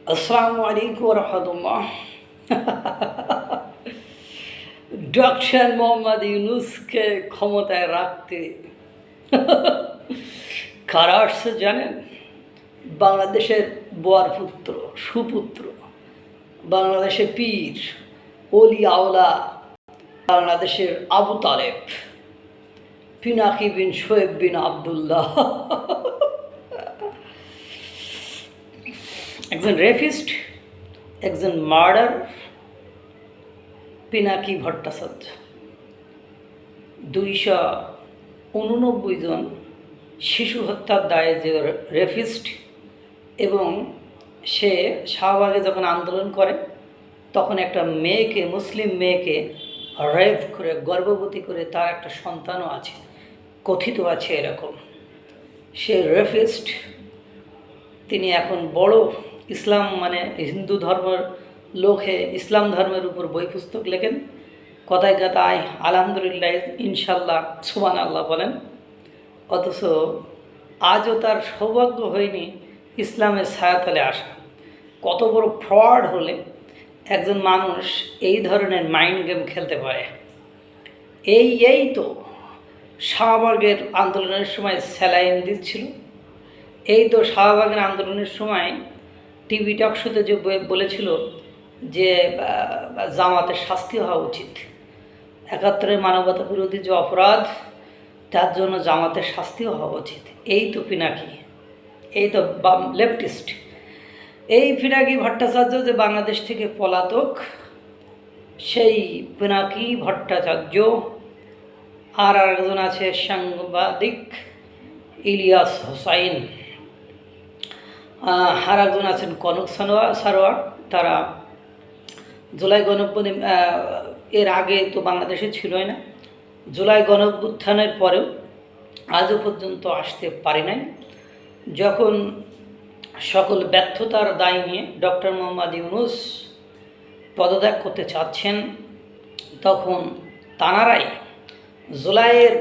আসসালামু আলাইকুম রহমতুল্লাহ। ডক্টর মোহাম্মদ ইউনুসকে ক্ষমতায় রাখতে কারা আসছে জানেন? বাংলাদেশের বোয়ার পুত্র, সুপুত্র, বাংলাদেশের পীর, অলি আওলা, বাংলাদেশের আবু তালেব, পিনাকি বিন শোয়েব বিন আবদুল্লাহ, একজন রেপিস্ট, একজন মার্ডার, পিনাকি ভট্টাচার্য। 289 জন শিশু হত্যার দায়ে যে রেপিস্ট, এবং সে শাহবাগে যখন আন্দোলন করে তখন একটা মেয়েকে, মুসলিম মেয়েকে রেপ করে, গর্ভবতী করে, তার একটা সন্তানও আছে, কথিত আছে এরকম। সে রেপিস্ট, তিনি এখন বড় ইসলাম মানে হিন্দু ধর্মের লোকে ইসলাম ধর্মের উপর বই পুস্তক লেখেন, কথায় কথায় আলহামদুলিল্লাহ, ইনশাল্লাহ, সুবহান আল্লাহ বলেন। অথচ আজও তার সৌভাগ্য হয়নি ইসলামের ছায়াতলে আসা। কত বড় ফ্রড হলে একজন মানুষ এই ধরনের মাইন্ড গেম খেলতে পারে। এই তো শাহবাগের আন্দোলনের সময় স্যালাইন দিচ্ছিল, এই তো শাহবাগের আন্দোলনের সময় টিভি টক শোতে যে বলেছিল যে জামাতের শাস্তি হওয়া উচিত, 71-এর মানবতা বিরোধী যে অপরাধ, তার জন্য জামাতের শাস্তিও হওয়া উচিত। এই তো পিনাকি, এই তো লেফটিস্ট, এই পিনাকি ভট্টাচার্য যে বাংলাদেশ থেকে পলাতক, সেই পিনাকি ভট্টাচার্য। আর একজন আছে সাংবাদিক ইলিয়াস হোসাইন, আর একজন আছেন কনক সারোয়ার। তারা জুলাই এর আগে তো বাংলাদেশে ছিলই না, জুলাই গণঅভ্যুত্থানের পরেও আজও পর্যন্ত আসতে পারে নাই। যখন সকল ব্যর্থতার দায় নিয়ে ডক্টর মোহাম্মদ ইউনুস পদত্যাগ করতে চাচ্ছেন, তখন তাঁরাই জুলাইয়ের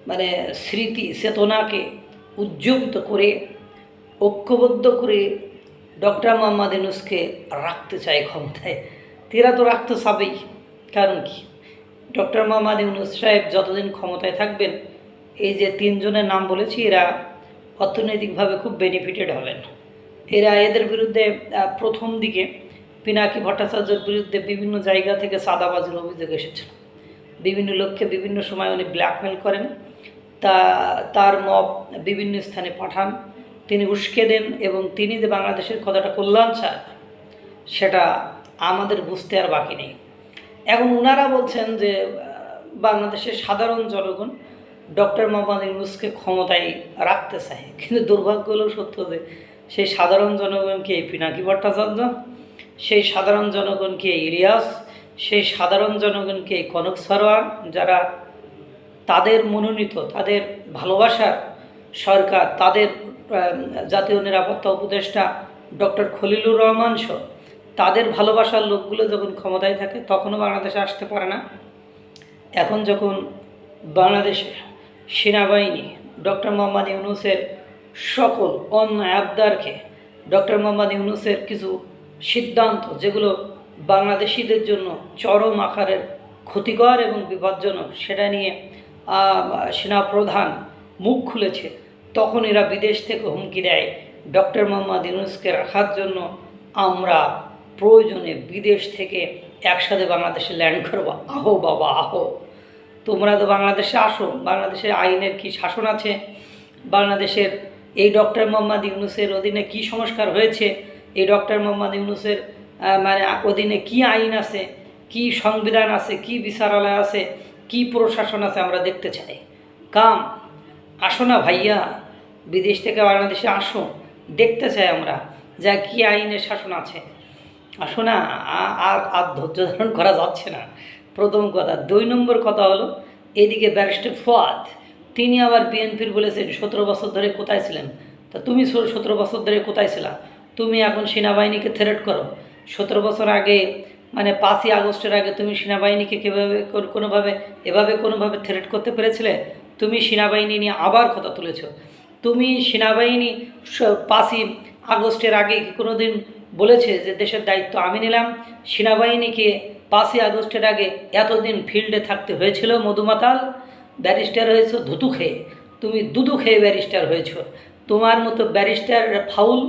মানে স্মৃতি চেতনাকে উজ্জীবিত করে, ঐক্যবদ্ধ করে ডক্টর মোহাম্মদ ইউনুসকে রাখতে চায় ক্ষমতায়। তেরা তো রাখতে চাবেই, কারণ কি, ডক্টর মোহাম্মদ ইউনুস সাহেব যতদিন ক্ষমতায় থাকবেন, এই যে 3 জনের নাম বলেছি, এরা অর্থনৈতিকভাবে খুব বেনিফিটেড হবেন। এদের বিরুদ্ধে প্রথম দিকে পিনাকি ভট্টাচার্যের বিরুদ্ধে বিভিন্ন জায়গা থেকে চাঁদাবাজির অভিযোগ এসেছিল। বিভিন্ন লোককে বিভিন্ন সময় উনি ব্ল্যাকমেল করেন, তার মব বিভিন্ন স্থানে পাঠান, তিনি উস্কে দেন, এবং তিনি যে বাংলাদেশের কতটা কল্যাণ চান সেটা আমাদের বুঝতে আর বাকি নেই। এখন ওনারা বলছেন যে বাংলাদেশের সাধারণ জনগণ ডক্টর মোহাম্মদ ইউনুসকে ক্ষমতায় রাখতে চায়, কিন্তু দুর্ভাগ্য হলেও সত্য যে সেই সাধারণ জনগণকে এই পিনাকি ভট্টাচার্য, সেই সাধারণ জনগণকে ইলিয়াস, সেই সাধারণ জনগণকে এই কনক সারোয়ার, যারা তাদের মনোনীত, তাদের ভালোবাসার সরকার, তাদের জাতীয় নিরাপত্তা উপদেষ্টা ডক্টর খলিলুর রহমান সহ তাদের ভালোবাসার লোকগুলো যখন ক্ষমতায় থাকে তখনও বাংলাদেশে আসতে পারে না। এখন যখন বাংলাদেশে সেনাবাহিনী ডক্টর মোহাম্মদ ইউনুসের সকল অন্যায় আবদারকে, ডক্টর মোহাম্মদ ইউনুসের কিছু সিদ্ধান্ত যেগুলো বাংলাদেশিদের জন্য চরম আকারের ক্ষতিকর এবং বিপজ্জনক, সেটা নিয়ে সেনাপ্রধান মুখ খুলেছে, তখন এরা বিদেশ থেকে হুমকি দেয় ডক্টর মোহাম্মদ ইউনুসকে রাখার জন্য আমরা প্রয়োজনে বিদেশ থেকে একসাথে বাংলাদেশে ল্যান্ড করবো। আহো বাবা আহো, তোমরা তো বাংলাদেশে আসো, বাংলাদেশের আইনের কি শাসন আছে, বাংলাদেশের এই ডক্টর মোহাম্মদ ইউনুসের অধীনে কি সংস্কার হয়েছে, এই ডক্টর মোহাম্মদ ইউনুসের মানে অধীনে কি আইন আছে, কি সংবিধান আছে, কি বিচারালয় আছে, কি প্রশাসন আছে, আমরা দেখতে চাই। কাম আসো না ভাইয়া, বিদেশ থেকে বাংলাদেশে আসো, দেখতে চাই আমরা যা কি আইনের শাসন আছে। আসো না, আর ধৈর্য ধারণ করা যাচ্ছে না, প্রথম কথা। 2 নম্বর কথা হলো, এদিকে ব্যারিস্টার ফুয়াদ, তিনি আবার বিএনপির বলেছেন 17 বছর ধরে কোথায় ছিলেন। তা তুমি 17 বছর ধরে কোথায় ছিলা? তুমি এখন সেনাবাহিনীকে থ্রেট করো। 17 বছর আগে মানে 5ই আগস্টের আগে তুমি সেনাবাহিনীকে কীভাবে কোনোভাবে থ্রেট করতে পেরেছিলে? তুমি সেনাবাহিনী নিয়ে আবার কথা তুলেছ। তুমি সেনাবাহিনী 5ই আগস্টের আগে কোনো দিন বলেছে যে দেশের দায়িত্ব আমি নিলাম। সেনাবাহিনীকে 5ই আগস্টের আগে এতদিন ফিল্ডে থাকতে হয়েছিল মধুমাতাল, ব্যারিস্টার হয়েছ ধুতু খেয়ে, তুমি দুধু খেয়ে ব্যারিস্টার হয়েছ। তোমার মতো ব্যারিস্টার ফাউল,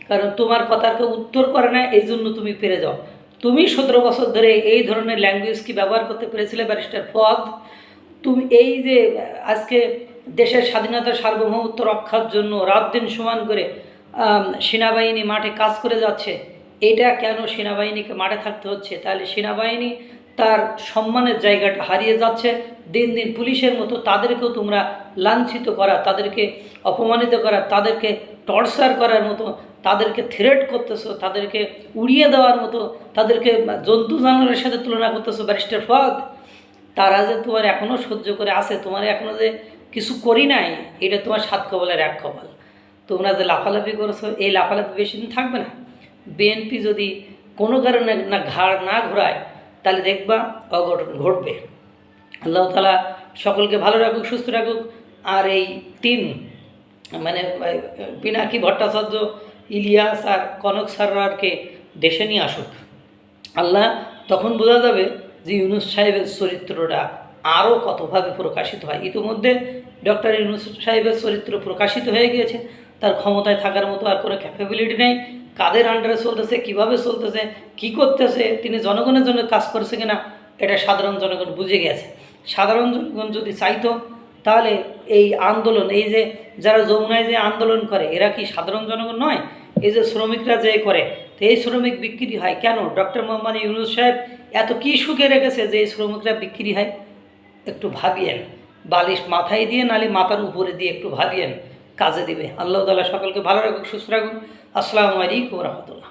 কারণ তোমার কথার কেউ উত্তর করে না, এই জন্য তুমি পেরে যাও। তুমি 17 বছর ধরে এই ধরনের ল্যাঙ্গুয়েজ কি ব্যবহার করতে পেরেছিলে ব্যারিস্টার ফুয়াদ? তুমি এই যে আজকে দেশের স্বাধীনতা সার্বভৌমত্ব রক্ষার জন্য রাত দিন সমান করে সেনাবাহিনী মাঠে কাজ করে যাচ্ছে, এটা কেন সেনাবাহিনীকে মাঠে থাকতে হচ্ছে? তাহলে সেনাবাহিনী তার সম্মানের জায়গাটা হারিয়ে যাচ্ছে দিন দিন। পুলিশের মতো তাদেরকেও তোমরা লাঞ্ছিত করা, তাদেরকে অপমানিত করা, তাদেরকে টর্চার করার মতো, তাদেরকে থ্রেট করতেছো, তাদেরকে উড়িয়ে দেওয়ার মতো, তাদেরকে জন্তু জানোয়ারের সাথে তুলনা করতেছো ব্যারিস্টার ফুয়াদ। তারা যে তোমার এখনও সহ্য করে আছে, তোমার এখনও যে কিছু করি নাই, এটা তোমার 7 কপালের 1 কপাল। তোমরা যে লাফালাফি করেছো, এই লাফালাফি বেশি দিন থাকবে না। বিএনপি যদি কোনো কারণে না ঘাড় না ঘোরায়, তাহলে দেখবা অঘটন ঘটবে। আল্লাহ তাআলা সকলকে ভালো রাখুক, সুস্থ রাখুক। আর এই 3 মানে পিনাকি ভট্টাচার্য, ইলিয়াস আর কনক সারওয়ারকে দেশে নিয়ে আসুক। আল্লাহ তখন বোঝা যাবে যে ইউনূস সাহেবের চরিত্রটা আরও কতভাবে প্রকাশিত হয়। ইতিমধ্যে ডক্টর ইউনূস সাহেবের চরিত্র প্রকাশিত হয়ে গিয়েছে। তার ক্ষমতায় থাকার মতো আর কোনো ক্যাপাবিলিটি নেই। কাদের আন্ডারে চলতেছে, কিভাবে চলতেছে, কি করতেছে, তিনি জনগণের জন্য কাজ করছে কিনা, এটা সাধারণ জনগণ বুঝে গেছে। সাধারণ জনগণ যদি চাইতো, তাহলে এই আন্দোলন, এই যে যারা যমুনায় যে আন্দোলন করে, এরা কি সাধারণ জনগণ নয়? এই যে শ্রমিকরা যে করে, তো এই শ্রমিক বিক্রি হয় কেন? ডক্টর মোহাম্মদ ইউনূস সাহেব এত কী সুখে রেখেছে যে এই শ্রমিকরা বিক্রি হয়? একটু ভাবিয়েন, বালিশ মাথায় দিয়ে নালি মাথার উপরে দিয়ে একটু ভাবিয়েন, কাজে দিবে। আল্লাহ তাআলা সকলকে ভালো রাখুক, সুস্থ রাখুক। আসসালামু আলাইকুম ওয়া রাহমাতুল্লাহ।